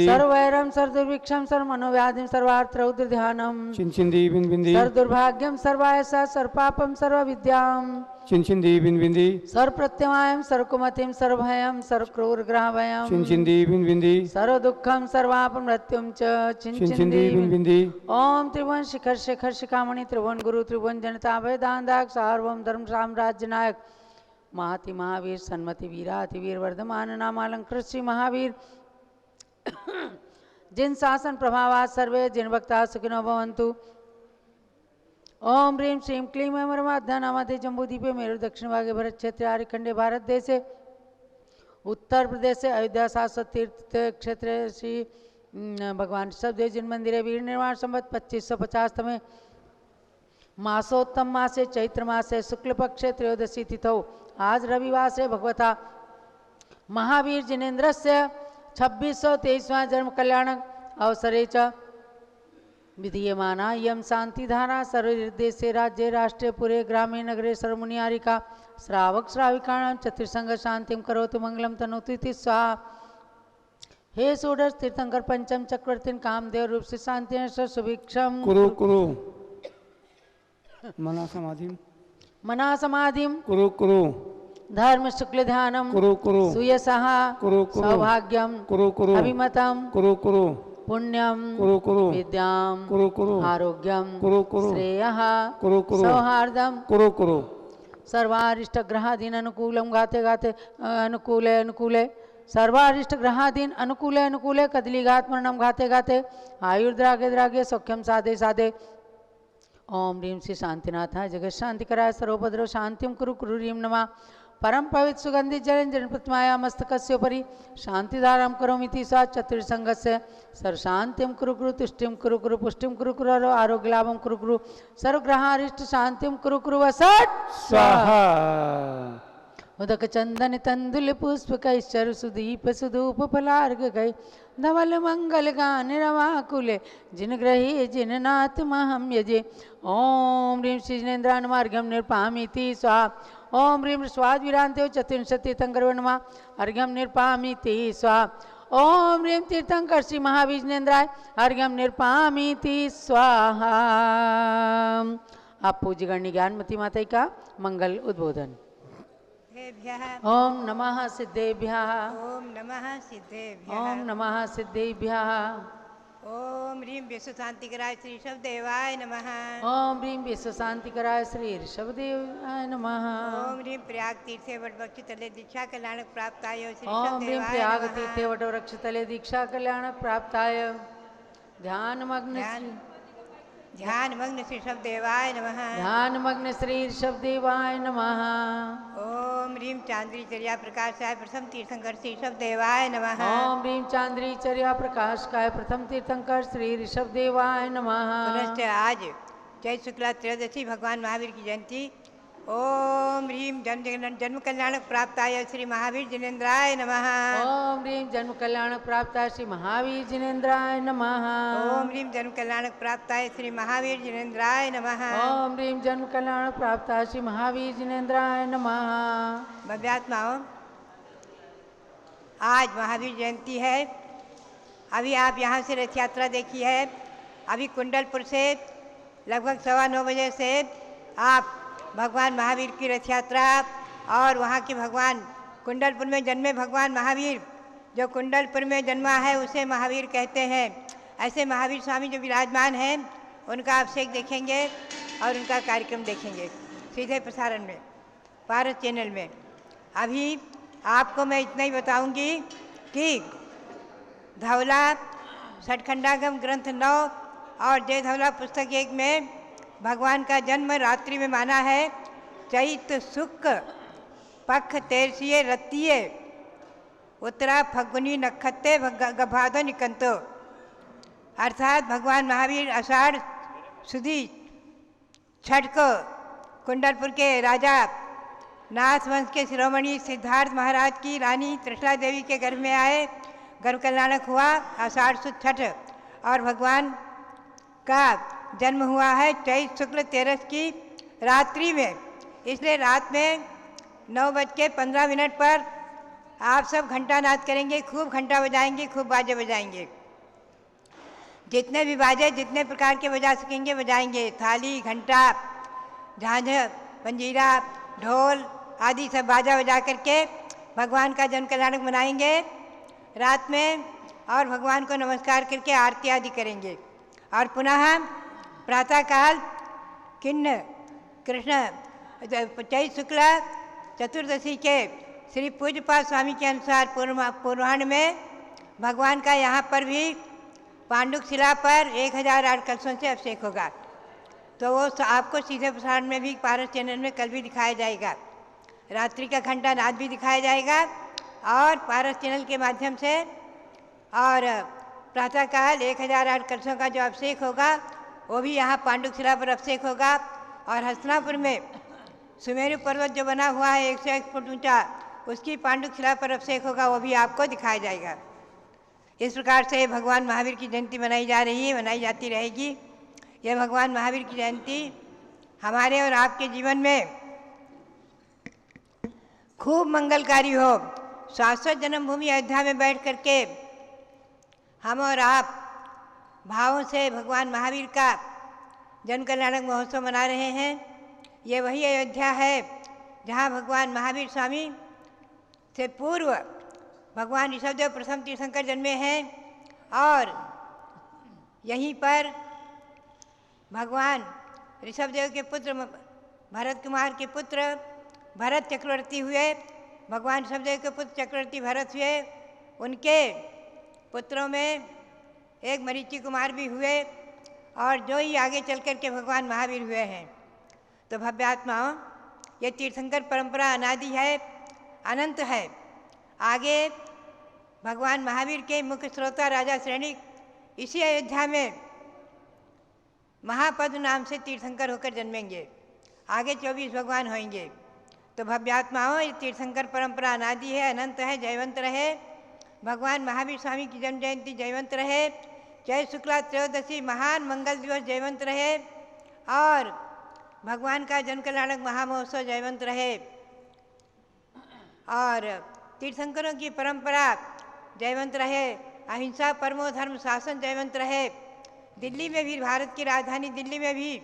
सर वैरम सर दुर्भिक्षम सर मनोव्याधिम सर्वार्थ रौद्र ध्यानम सर दुर्भाग्यम सर्वायसा सर पापम सर्व विद्याम सर प्रत्यमायम सर कुमतिम सर भयम सर क्रूर ग्रह भयम सर दुखम सर्वाप मृत्युम च ओम त्रिभुवन शिखर शेखर शिखामणि त्रिभुवन गुरु त्रिभुवन जनता वेदांताक सार्वभौम धर्म साम्राज्य नायक महाति महावीर सन्मति वीराति वीर वर्धमान नामालंकृत श्री महावीर जिन शासन प्रभावात सर्वे जिन भक्ता सुखिनो भवन्तु। ओम ह्रीं श्रीं क्लीं मरमाध्या नामादे जम्बूद्वीपे मेरु दक्षिण भागे भरत क्षेत्र आर्यखंडे भारत देशे उत्तर प्रदेश से अयोध्या शाश्वत तीर्थ क्षेत्र श्री भगवान ऋषभदेव जिन मंदिरे वीर निर्माण संवत 2550 में मासोत्तम मासे चैत्र मासे शुक्ल पक्षे त्रयोदशी तिथौ आज रविवार से भगवता महावीर जिनेन्द्र से 2623वां जन्म कल्याण अवसरे च विधीयमाना यम शांति धारा सर्वदेशे राज्ये राष्ट्रे पुरे ग्रामे नगरे सर्वमुनियारिका श्रावक श्राविकाणां चतुर्संग शांतिं करोतु मंगलम तनोतु इति स्वाहा। हे षोडश तीर्थंकर पंचम चक्रवर्तीन कामदेव रूप से शांति सुभिक्षम कुरु कुरु मना समाधिम कुरु कुरु धर्म शुक्ल ध्यानम कुरु कुरु सुयसः कुरु कुरु सौभाग्यम कुरु कुरु अभिमतम कुरु कुरु पुण्यम कुरु कुरु विद्याम कुरु कुरु आरोग्यम कुरु कुरु श्रेयः कुरु कुरु सौहार्दम कुरु कुरु सर्वारिष्ट ग्रहाधीन अनुकूलम गाते गाते अनुकूले अनुकूले सर्वारिष्ट ग्रहाधीन अनुकूले अनुकूले कदलीघात मरणम घाते घाते आयुर्द्रागे द्रागे सौख्यम साधे साधे। ओम ह्रीं श्री शांतिनाथाय जगत शांति कराय सर्वोपद्रव शांतिम कुरु कुरु ह्रीं नमः। परम पवित्र सुगंधि जल जनप्रतिमाया मस्तकस्योपरि शांतिधारां करोमीति सा चतुर्संगस्य सर्व शांतिं कुरु कुरु तुष्टिं कुरु कुरु पुष्टिं कुरु कुरु आरोग्य लाभं कुरु कुरु सर्वग्रहारिष्ट शांतिं कुरु कुरु वसत् स्वाहा। उदक चंदन तंदुल पुष्प कैश्चर सुदीप सुधूप फलार्घ गए धवल मंगल गान रवाकुले जिन ग्रहे जिन नाथ महम यजे। ओम ह्रीं श्री जिनेन्द्रान्मार्घ्यम निर्पामीति स्वाहा। ओम ह्रीं स्वाद विरांते चतुर्विंशति तीर्थंकर नमः अर्घ्यम निर्पामीति स्वाहा। ओम ह्रीं तीर्थंकर श्री महावीर जिनेन्द्राय अर्घ्यम निर्पामीति स्वाहा। आप पूज्य गण्य ज्ञानमती माता का मंगल उद्बोधन। ओम नमः सिद्धेभ्यः ओम नमः सिद्धेभ्यः ओम नमः सिद्धेभ्यः ओम ह्रीं विश्व शांतिकराय श्री ऋषभदेवाय नमः। ओम ह्रीं विश्व शांतिकराय श्री ऋषभदेवाय नमः। ओम ह्रीं प्रयाग तीर्थे वटवृक्ष तले दीक्षा कल्याणक प्राप्ताय श्री ओम ह्रीं ऋषभदेवाय प्रयाग नमः। तीर्थे वटवृक्ष तले दीक्षा कल्याणक प्राप्ताय ध्यान मग्न ध्यान मग्न श्री ऋषभदेवाय नमः। ध्यान मग्न श्री ऋषभदेवाय नमः। ओम ह्रीं चांद्री चर्या प्रकाशाय प्रथम तीर्थंकर श्री ऋषभदेवाय नमः। ओम ह्रीं चांद्री चर्या प्रकाश काय प्रथम तीर्थंकर श्री ऋषभदेवाय नमः। पुनश्च आज चैत्र शुक्ला त्रयोदशी भगवान महावीर की जयंती। ओम ह्रीं जन्म कल्याणक प्राप्ताय श्री महावीर जिनेन्द्राय नमः। ओम ह्रीं जन्म कल्याणक प्राप्ताय श्री महावीर जिनेन्द्राय नमः। ओम ह्रीं जन्म कल्याणक प्राप्ताय श्री महावीर जिनेन्द्राय नमः। ओम ह्रीं जन्म कल्याणक प्राप्ताय श्री महावीर जिनेन्द्राय नमः। भव्यात्माओं, आज महावीर जयंती है। अभी आप यहाँ से रथ यात्रा देखी है। अभी कुंडलपुर से लगभग 9:15 बजे से आप भगवान महावीर की रथ यात्रा और वहाँ के भगवान कुंडलपुर में जन्मे भगवान महावीर, जो कुंडलपुर में जन्मा है उसे महावीर कहते हैं। ऐसे महावीर स्वामी जो विराजमान हैं उनका अभिषेक देखेंगे और उनका कार्यक्रम देखेंगे सीधे प्रसारण में भारत चैनल में। अभी आपको मैं इतना ही बताऊंगी कि धवला षटखंडागम ग्रंथ 9 और जय धवला पुस्तक 1 में भगवान का जन्म रात्रि में माना है। चैत शुक्ल पक्ष 13 रतीय उत्तरा फगुनी नक्षत्रे गभादो निकंतो, अर्थात भगवान महावीर आषाढ़ सुदी छठ को कुंडलपुर के राजा नाथ वंश के शिरोमणि सिद्धार्थ महाराज की रानी त्रिशला देवी के गर्भ में आए। गर्भ कल्याणक हुआ आषाढ़ सुद छठ और भगवान का जन्म हुआ है चैत शुक्ल 13 की रात्रि में। इसलिए रात में 9:15 पर आप सब घंटा नाद करेंगे, खूब घंटा बजाएंगे, खूब बाजे बजाएंगे। जितने भी बाजे जितने प्रकार के बजा सकेंगे बजाएंगे। थाली, घंटा, झांझर, पंजीरा, ढोल आदि सब बाजा बजा करके भगवान का जन्म कल्याणक मनाएंगे रात में और भगवान को नमस्कार करके आरती आदि करेंगे। और पुनः प्रातःकाल किन्न कृष्ण चैत शुक्ला चतुर्दशी के श्री पूज्यपाद स्वामी के अनुसार पूर्वाह्न में भगवान का यहाँ पर भी पांडुक शिला पर 1008 कलशों से अभिषेक होगा। तो वो आपको सीधे प्रसारण में भी पारस चैनल में कल भी दिखाया जाएगा। रात्रि का घंटा नाद भी दिखाया जाएगा और पारस चैनल के माध्यम से। और प्रातःकाल 1008 कलशों का जो अभिषेक होगा वो भी यहाँ पांडुक शिला पर अभिषेक होगा। और हस्तिनापुर में सुमेरु पर्वत जो बना हुआ है 101 फुट ऊंचा, उसकी पांडुक शिला पर अभिषेक होगा, वो भी आपको दिखाया जाएगा। इस प्रकार से भगवान महावीर की जयंती मनाई जा रही है, मनाई जाती रहेगी। यह भगवान महावीर की जयंती हमारे और आपके जीवन में खूब मंगलकारी हो। शाश्वत जन्मभूमि अयोध्या में बैठ करके हम और आप भावों से भगवान महावीर का जन्म कल्याणक महोत्सव मना रहे हैं। ये वही अयोध्या है जहाँ भगवान महावीर स्वामी से पूर्व भगवान ऋषभदेव प्रथम तीर्थंकर जन्मे हैं। और यहीं पर भगवान ऋषभदेव के पुत्र भरत कुमार के पुत्र भरत चक्रवर्ती हुए। भगवान ऋषभदेव के पुत्र चक्रवर्ती भरत हुए। उनके पुत्रों में एक मरीचि कुमार भी हुए और जो ही आगे चल कर के भगवान महावीर हुए हैं। तो भव्यात्माओं, ये तीर्थंकर परंपरा अनादि है, अनंत है। आगे भगवान महावीर के मुख्य श्रोता राजा श्रेणी इसी अयोध्या में महापद्म नाम से तीर्थंकर होकर जन्मेंगे। आगे 24 भगवान होंगे। तो भव्यात्माओं, ये तीर्थंकर परंपरा अनादि है, अनंत है, जयवंत रहे। भगवान महावीर स्वामी की जन्म जयंती जयवंत रहे। चैत्र शुक्ला त्रयोदशी महान मंगल दिवस जयवंत रहे और भगवान का जन्म कल्याणक महामहोत्सव जयवंत रहे। और तीर्थंकरों की परंपरा जयवंत रहे। अहिंसा परमो धर्म शासन जयवंत रहे। दिल्ली में भी, भारत की राजधानी दिल्ली में भी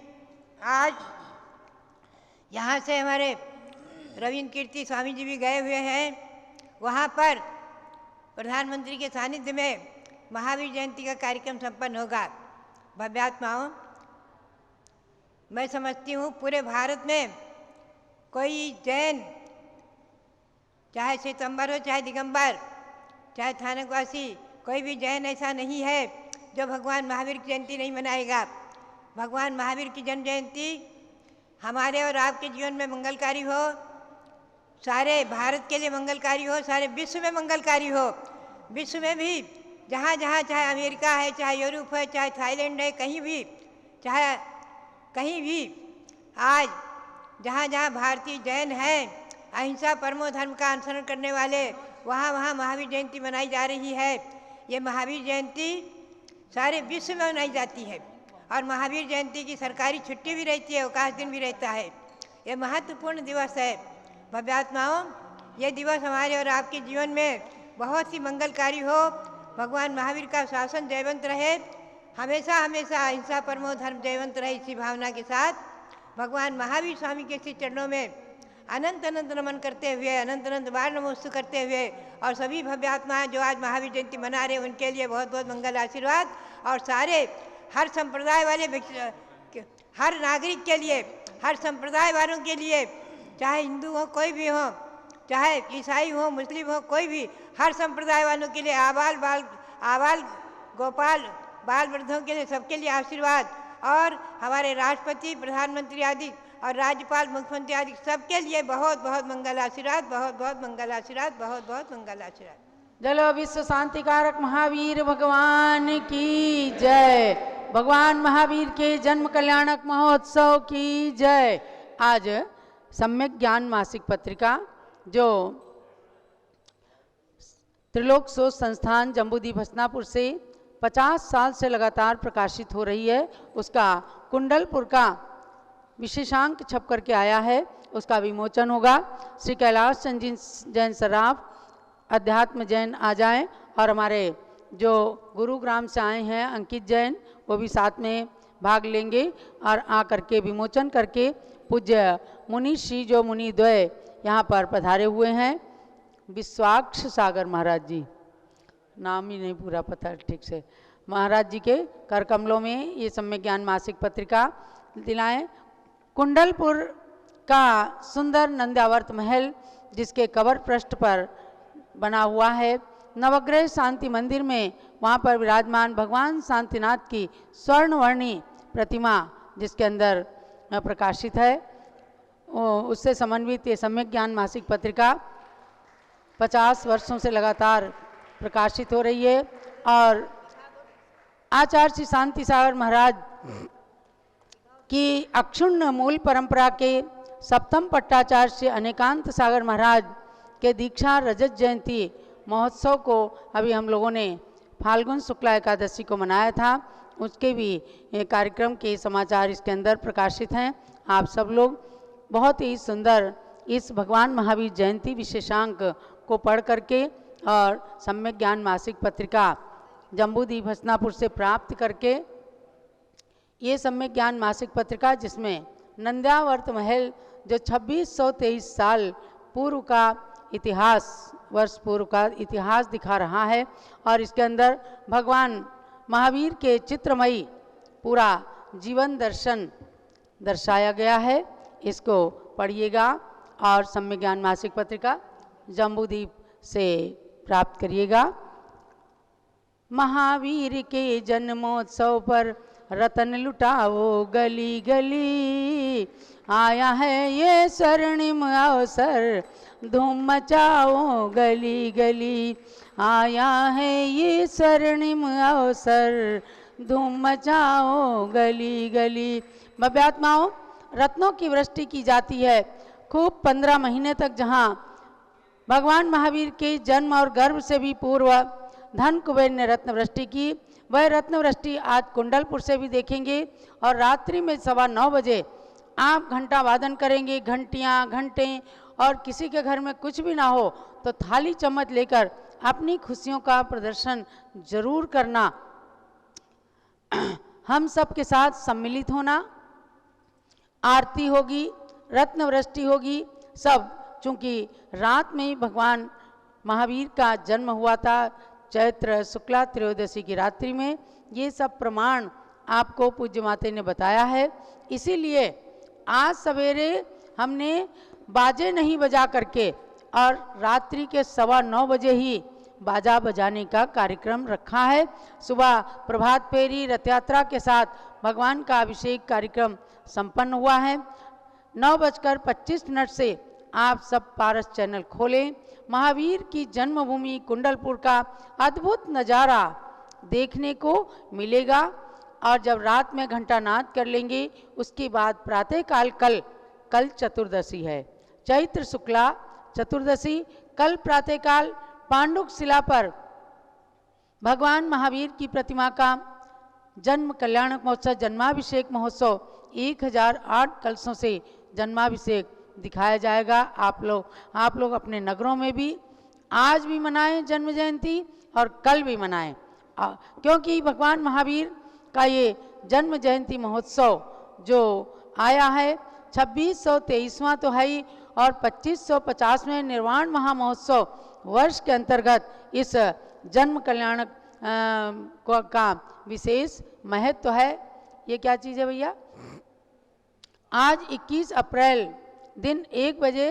आज यहाँ से हमारे रविंद्र कीर्ति स्वामी जी भी गए हुए हैं। वहाँ पर प्रधानमंत्री के सानिध्य में महावीर जयंती का कार्यक्रम संपन्न होगा। भव्यात्माओं, मैं समझती हूँ पूरे भारत में कोई जैन, चाहे श्वेतंबर हो, चाहे दिगंबर, चाहे थानकवासी, कोई भी जैन ऐसा नहीं है जो भगवान महावीर की जयंती नहीं मनाएगा। भगवान महावीर की जन्म जयंती हमारे और आपके जीवन में मंगलकारी हो, सारे भारत के लिए मंगलकारी हो, सारे विश्व में मंगलकारी हो। विश्व में भी जहाँ जहाँ, चाहे अमेरिका है, चाहे यूरोप है, चाहे थाईलैंड है, कहीं भी, चाहे कहीं भी, आज जहाँ जहाँ भारतीय जैन हैं, अहिंसा परमो धर्म का अनुसरण करने वाले, वहाँ वहाँ महावीर जयंती मनाई जा रही है। ये महावीर जयंती सारे विश्व में मनाई जाती है और महावीर जयंती की सरकारी छुट्टी भी रहती है, अवकाश दिन भी रहता है। ये महत्वपूर्ण दिवस है। भव्यात्माओं, ये दिवस हमारे और आपके जीवन में बहुत ही मंगलकारी हो। भगवान महावीर का शासन जयवंत रहे, हमेशा हमेशा अहिंसा परमो धर्म जयवंत रहे। इसी भावना के साथ भगवान महावीर स्वामी के श्री चरणों में अनंत अनंत नमन करते हुए, अनंत अनंत बार नमोस्तु करते हुए, और सभी भव्यात्माएं जो आज महावीर जयंती मना रहे हैं उनके लिए बहुत बहुत मंगल आशीर्वाद, और सारे हर संप्रदाय वाले, हर नागरिक के लिए, हर संप्रदाय वालों के लिए, चाहे हिंदू हो, कोई भी हो, चाहे ईसाई हो, मुस्लिम हो, कोई भी, हर संप्रदाय वालों के लिए, आबाल गोपाल बाल वृद्धों के लिए, सबके लिए आशीर्वाद। और हमारे राष्ट्रपति, प्रधानमंत्री आदि और राज्यपाल, मुख्यमंत्री आदि सबके लिए बहुत बहुत मंगल आशीर्वाद, बहुत बहुत मंगल आशीर्वाद, बहुत बहुत मंगल आशीर्वाद। जलो विश्व शांति कारक महावीर भगवान की जय। भगवान महावीर के जन्म कल्याणक महोत्सव की जय। आज सम्यक ज्ञान मासिक पत्रिका जो त्रिलोक सोच संस्थान जम्बूद्वीप हसनापुर से 50 साल से लगातार प्रकाशित हो रही है, उसका कुंडलपुर का विशेषांक छप करके आया है, उसका विमोचन होगा। श्री कैलाश चंद जैन सराफ, अध्यात्म जैन आ जाएं, और हमारे जो गुरुग्राम से आए हैं अंकित जैन, वो भी साथ में भाग लेंगे और आ करके विमोचन करके पूज्य मुनि श्री जो मुनि द्वय यहाँ पर पधारे हुए हैं, विश्वाक्ष सागर महाराज जी, नाम ही नहीं पूरा पता ठीक से, महाराज जी के कर कमलों में ये सम्यक ज्ञान मासिक पत्रिका दिलाएं। कुंडलपुर का सुंदर नंद्यावर्त महल जिसके कवर पृष्ठ पर बना हुआ है, नवग्रह शांति मंदिर में वहाँ पर विराजमान भगवान शांतिनाथ की स्वर्णवर्णी प्रतिमा जिसके अंदर प्रकाशित है, उससे समन्वित ये सम्यक ज्ञान मासिक पत्रिका 50 वर्षों से लगातार प्रकाशित हो रही है। और आचार्य श्री शांति सागर महाराज की अक्षुण्ण मूल परंपरा के सप्तम पट्टाचार्य श्री अनेकांत सागर महाराज के दीक्षा रजत जयंती महोत्सव को अभी हम लोगों ने फाल्गुन शुक्ला एकादशी को मनाया था, उसके भी कार्यक्रम के समाचार इसके अंदर प्रकाशित हैं। आप सब लोग बहुत ही सुंदर इस भगवान महावीर जयंती विशेषांक को पढ़ करके और सम्यक ज्ञान मासिक पत्रिका जम्बूद्वीप हसनापुर से प्राप्त करके, ये सम्यक ज्ञान मासिक पत्रिका जिसमें नंद्यावर्त महल जो 2623 साल पूर्व का इतिहास, वर्ष पूर्व का इतिहास दिखा रहा है, और इसके अंदर भगवान महावीर के चित्रमयी पूरा जीवन दर्शन दर्शाया गया है। इसको पढ़िएगा और सम्यक ज्ञान मासिक पत्रिका जम्बूद्वीप से प्राप्त करिएगा। महावीर के जन्मोत्सव पर रतन लुटाओ गली गली, आया है ये स्वर्णिम अवसर धूम मचाओ गली गली, आया है ये स्वर्णिम अवसर धूम मचाओ गली गली। भव्यात्माओं, रत्नों की वृष्टि की जाती है खूब 15 महीने तक, जहाँ भगवान महावीर के जन्म और गर्भ से भी पूर्व धन कुबेर ने रत्न वृष्टि की। वह रत्न वृष्टि आज कुंडलपुर से भी देखेंगे। और रात्रि में 9:15 बजे आप घंटा वादन करेंगे, घंटियाँ घंटे, और किसी के घर में कुछ भी ना हो तो थाली चम्मच लेकर अपनी खुशियों का प्रदर्शन जरूर करना। हम सब के साथ सम्मिलित होना, आरती होगी, रत्न वृष्टि होगी, सब चूँकि रात में ही भगवान महावीर का जन्म हुआ था, चैत्र शुक्ला त्रयोदशी की रात्रि में। ये सब प्रमाण आपको पूज्य माता ने बताया है। इसीलिए आज सवेरे हमने बाजे नहीं बजा करके और रात्रि के 9:15 बजे ही बाजा बजाने का कार्यक्रम रखा है। सुबह प्रभात फेरी रथ यात्रा के साथ भगवान का अभिषेक कार्यक्रम संपन्न हुआ है। 9:25 से आप सब पारस चैनल खोलें। महावीर की जन्मभूमि कुंडलपुर का अद्भुत नज़ारा देखने को मिलेगा। और जब रात में घंटानाद कर लेंगे उसके बाद प्रातःकाल कल चतुर्दशी है, चैत्र शुक्ला चतुर्दशी। कल प्रातःकाल पांडुक शिला पर भगवान महावीर की प्रतिमा का जन्म कल्याणक महोत्सव जन्माभिषेक महोत्सव 1008 कलशों से जन्माभिषेक दिखाया जाएगा। आप लोग अपने नगरों में भी आज भी मनाएं जन्म जयंती और कल भी मनाएं, क्योंकि भगवान महावीर का ये जन्म जयंती महोत्सव जो आया है 2623वां तो है ही, और 2550वें निर्वाण महामहोत्सव वर्ष के अंतर्गत इस जन्म कल्याणक का विशेष महत्व है। ये क्या चीज़ है भैया? आज 21 अप्रैल दिन 1 बजे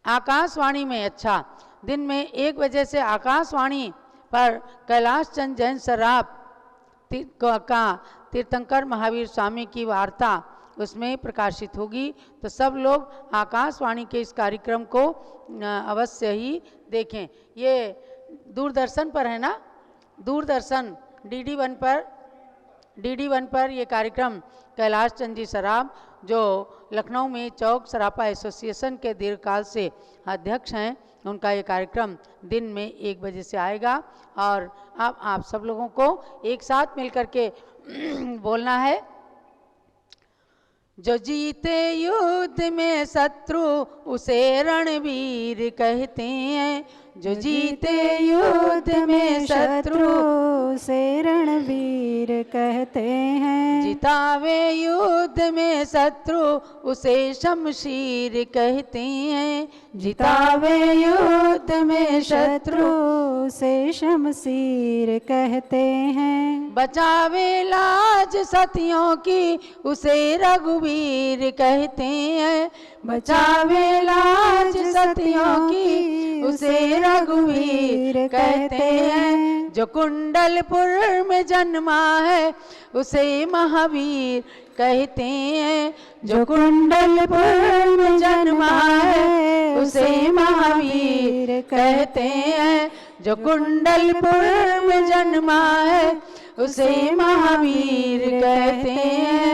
आकाशवाणी में, अच्छा दिन में 1 बजे से आकाशवाणी पर कैलाश चंद जैन सराफ का तीर्थंकर महावीर स्वामी की वार्ता उसमें प्रकाशित होगी। तो सब लोग आकाशवाणी के इस कार्यक्रम को अवश्य ही देखें। ये दूरदर्शन पर है ना, दूरदर्शन DD 1 पर ये कार्यक्रम कैलाश चंद जी सराफ जो लखनऊ में चौक सरापा एसोसिएशन के दीर्घकाल से अध्यक्ष हैं, उनका ये कार्यक्रम दिन में 1 बजे से आएगा। और अब आप सब लोगों को एक साथ मिलकर के बोलना है। जो जीते युद्ध में शत्रु उसे रणवीर कहते हैं। जो जीते युद्ध में शत्रु उसे रणवीर कहते हैं। जितावे युद्ध में शत्रु उसे शमशीर कहते हैं। जितावे युद्ध में शत्रु उसे शमशीर कहते हैं। बचावे लाज सतियों की उसे रघुवीर कहते हैं। बचावे लाज सतियों की उसे रघुवीर कहते हैं। जो कुंडलपुर में जन्मा है उसे महावीर कहते हैं। जो कुंडलपुर में जन्मा है उसे महावीर कहते हैं। जो कुंडलपुर में जन्मा है उसे महावीर कहते हैं।